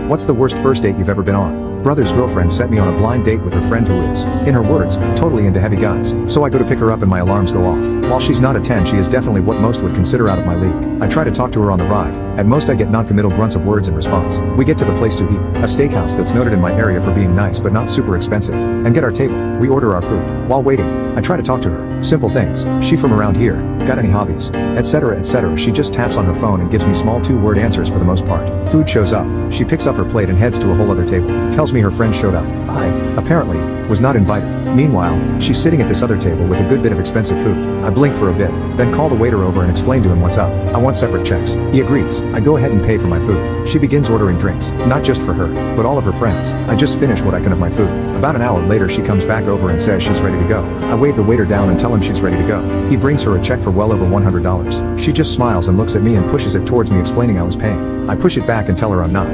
What's the worst first date you've ever been on? Brother's girlfriend set me on a blind date with her friend who is, in her words, totally into heavy guys. So I go to pick her up and my alarms go off. While she's not a 10, she is definitely what most would consider out of my league. I try to talk to her on the ride. At most I get non-committal grunts of words in response. We get to the place to eat, a steakhouse that's noted in my area for being nice but not super expensive, and get our table. We order our food. While waiting, I try to talk to her. Simple things. She from around here? Got any hobbies? Etc. etc. She just taps on her phone and gives me small 2-word answers for the most part. Food shows up. She picks up her plate and heads to a whole other table. Tells me her friend showed up. I, apparently, was not invited. Meanwhile, she's sitting at this other table with a good bit of expensive food. I blink for a bit, then call the waiter over and explain to him what's up. I want separate checks. He agrees. I go ahead and pay for my food. She begins ordering drinks, not just for her, but all of her friends. I just finish what I can of my food. About an hour later she comes back over and says she's ready to go. I wave the waiter down and tell him she's ready to go. He brings her a check for well over $100. She just smiles and looks at me and pushes it towards me explaining I was paying. I push it back and tell her I'm not.